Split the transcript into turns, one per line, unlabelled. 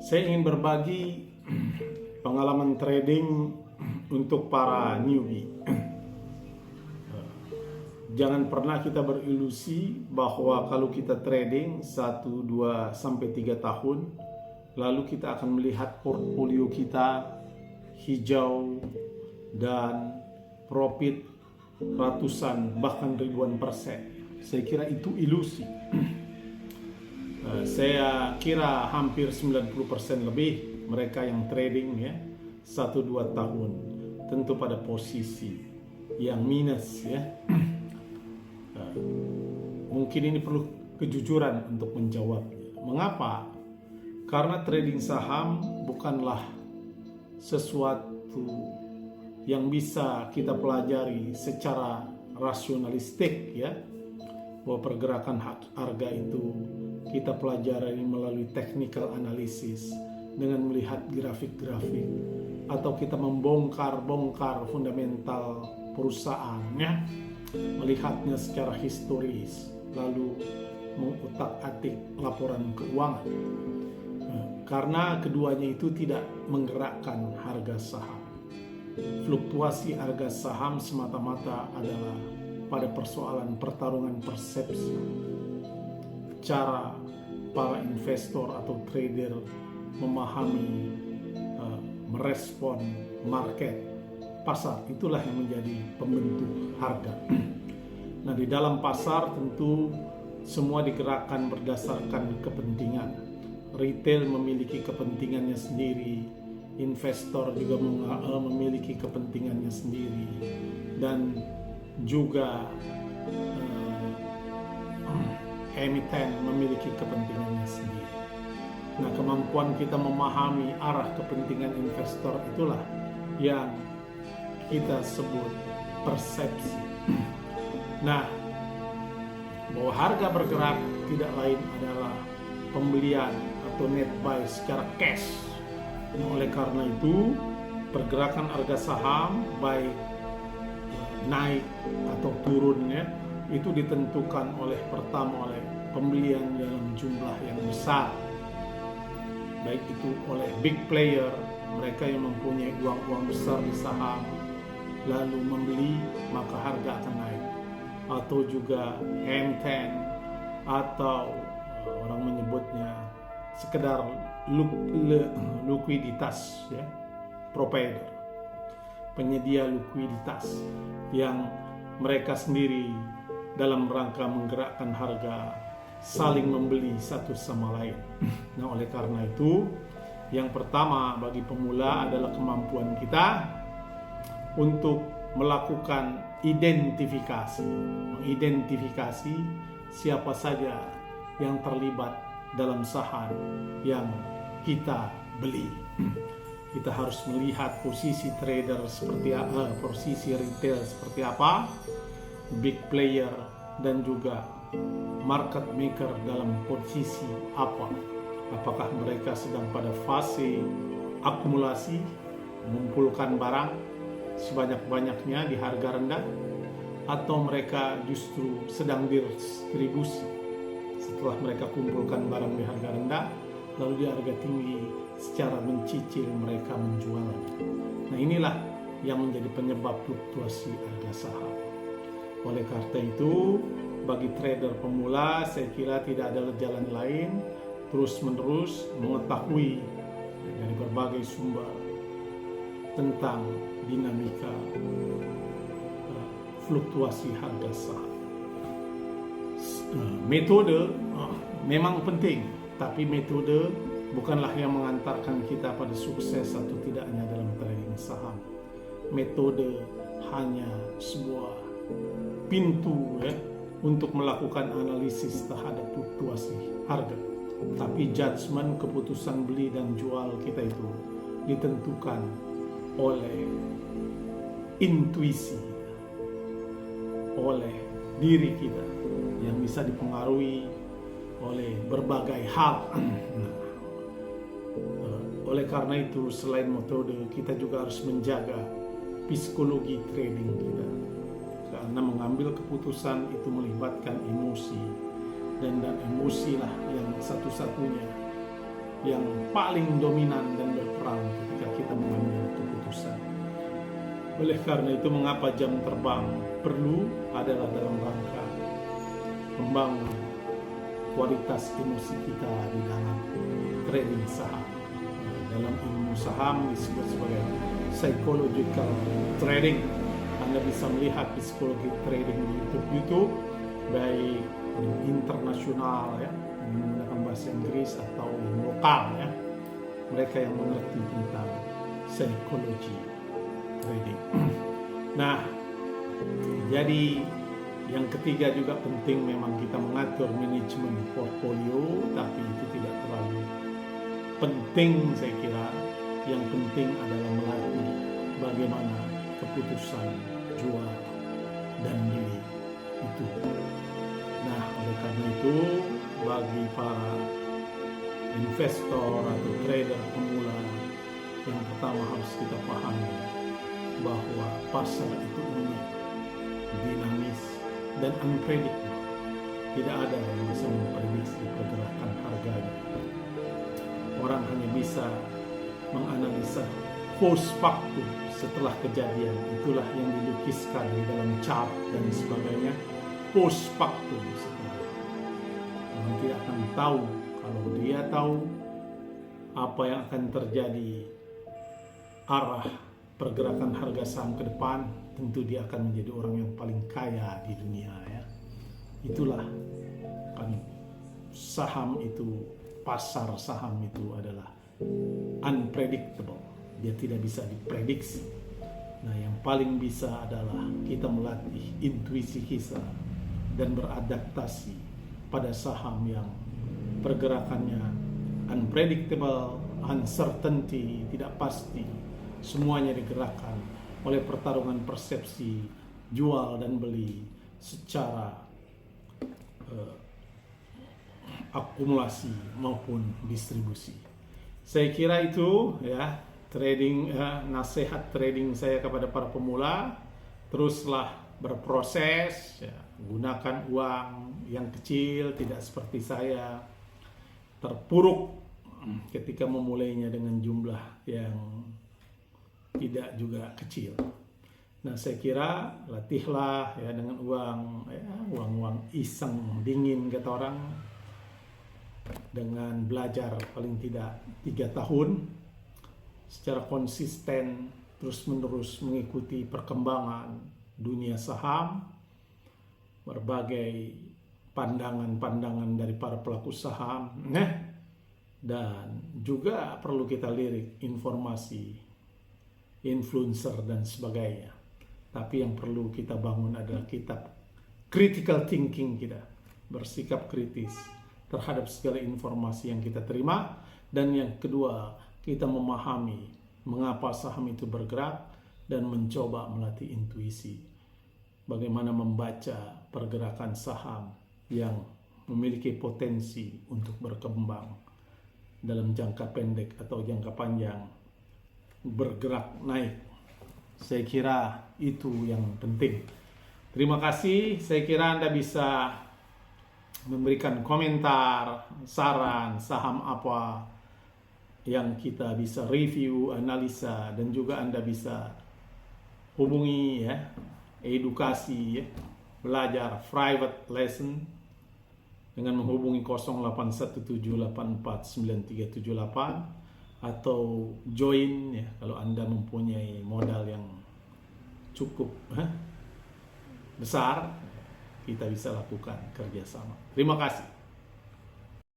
Saya ingin berbagi pengalaman trading untuk para newbie. Jangan pernah kita berilusi bahwa kalau kita trading 1, 2, sampai 3 tahun, lalu kita akan melihat portfolio kita hijau dan profit ratusan bahkan ribuan persen. Saya kira itu ilusi. Saya kira hampir 90% lebih mereka yang trading 1-2 tahun tentu pada posisi yang minus ya. Mungkin ini perlu kejujuran untuk menjawab. Mengapa? Karena trading saham bukanlah sesuatu yang bisa kita pelajari secara rasionalistik ya. Bahwa pergerakan harga itu kita pelajari melalui technical analysis dengan melihat grafik-grafik, atau kita membongkar-bongkar fundamental perusahaannya, melihatnya secara historis, lalu mengutak-atik laporan keuangan. Karena keduanya itu tidak menggerakkan harga saham. Fluktuasi harga saham semata-mata adalah pada persoalan pertarungan persepsi. Cara para investor atau trader memahami, merespon market, pasar, itulah yang menjadi pembentuk harga. Nah, di dalam pasar tentu semua digerakkan berdasarkan kepentingan. Retail memiliki kepentingannya sendiri, investor juga memiliki kepentingannya sendiri, dan juga emiten memiliki kepentingannya sendiri. Nah, kemampuan kita memahami arah kepentingan investor itulah yang kita sebut persepsi. Nah, bahwa harga bergerak tidak lain adalah pembelian atau net buy secara cash. Nah, oleh karena itu, pergerakan harga saham baik naik atau turunnya itu ditentukan oleh pembelian dalam jumlah yang besar, baik itu oleh big player, mereka yang mempunyai uang besar di saham lalu membeli, maka harga akan naik, atau juga M10 atau orang menyebutnya sekedar likuiditas ya, provider, penyedia likuiditas yang mereka sendiri dalam rangka menggerakkan harga saling membeli satu sama lain. Nah, oleh karena itu, yang pertama bagi pemula adalah kemampuan kita untuk melakukan mengidentifikasi siapa saja yang terlibat dalam saham yang kita beli. Kita harus melihat posisi trader seperti apa, posisi retail seperti apa, big player dan juga market maker dalam posisi apa. Apakah mereka sedang pada fase akumulasi, mengumpulkan barang sebanyak-banyaknya di harga rendah, atau mereka justru sedang distribusi setelah mereka kumpulkan barang di harga rendah lalu di harga tinggi secara mencicil mereka menjualnya. Nah, inilah yang menjadi penyebab fluktuasi harga saham. Oleh karena itu, bagi trader pemula, saya kira tidak ada jalan lain terus-menerus mengetahui dari berbagai sumber tentang dinamika fluktuasi harga saham. Metode memang penting, tapi metode bukanlah yang mengantarkan kita pada sukses atau tidaknya dalam trading saham. Metode hanya sebuah pintu untuk melakukan analisis terhadap fluktuasi harga. Tapi judgement, keputusan beli dan jual kita itu ditentukan oleh intuisi, oleh diri kita yang bisa dipengaruhi oleh berbagai hal. Oleh karena itu, selain metode, kita juga harus menjaga psikologi trading kita, karena mengambil keputusan itu melibatkan emosi, dan emosilah yang satu-satunya yang paling dominan dan berperan ketika kita mengambil keputusan. Oleh karena itu, mengapa jam terbang perlu adalah dalam rangka membangun kualitas emosi kita di dalam trading saham. Dalam ilmu saham disebut sebagai psychological trading. Anda bisa melihat psikologi trading di YouTube, baik yang internasional ya, yang menggunakan bahasa Inggris atau yang lokal ya. Mereka yang mengerti tentang psikologi trading. Nah, jadi yang ketiga juga penting, memang kita mengatur manajemen portfolio, tapi itu tidak terlalu penting saya kira. Yang penting adalah melatih bagaimana keputusan jual dan beli itu. Nah, oleh karena itu bagi para investor atau trader pemula, yang pertama harus kita pahami bahwa pasar itu unik, dinamis, dan unpredictable. Tidak ada yang bisa memprediksi pergerakan harganya. Orang hanya bisa menganalisa post factum setelah kejadian. Itulah yang dilukiskan di dalam chart dan sebagainya. Post factum setelah. Orang tidak akan tahu. Kalau dia tahu apa yang akan terjadi, arah pergerakan harga saham ke depan, tentu dia akan menjadi orang yang paling kaya di dunia ya. Itulah kan saham itu, pasar saham itu adalah unpredictable. Dia tidak bisa diprediksi. Nah, yang paling bisa adalah kita melatih intuisi kita dan beradaptasi pada saham yang pergerakannya unpredictable, uncertainty, tidak pasti. Semuanya digerakkan oleh pertarungan persepsi jual dan beli secara akumulasi maupun distribusi. Saya kira itu ya trading, nasihat trading saya kepada para pemula. Teruslah berproses ya, gunakan uang yang kecil, tidak seperti saya terpuruk ketika memulainya dengan jumlah yang tidak juga kecil. Nah, saya kira latihlah ya dengan uang ya, uang iseng dingin kata orang, dengan belajar paling tidak 3 tahun secara konsisten terus menerus mengikuti perkembangan dunia saham, berbagai pandangan-pandangan dari para pelaku saham, dan juga perlu kita lirik informasi influencer dan sebagainya. Tapi yang perlu kita bangun adalah kita critical thinking, kita bersikap kritis terhadap segala informasi yang kita terima. Dan yang kedua, kita memahami mengapa saham itu bergerak dan mencoba melatih intuisi. Bagaimana membaca pergerakan saham yang memiliki potensi untuk berkembang dalam jangka pendek atau jangka panjang, bergerak naik. Saya kira itu yang penting. Terima kasih. Saya kira Anda bisa memberikan komentar, saran, saham apa yang kita bisa review, analisa, dan juga Anda bisa hubungi ya, edukasi ya, belajar private lesson dengan menghubungi 0817849378 atau join ya kalau Anda mempunyai modal yang cukup besar, kita bisa lakukan kerjasama. Terima kasih.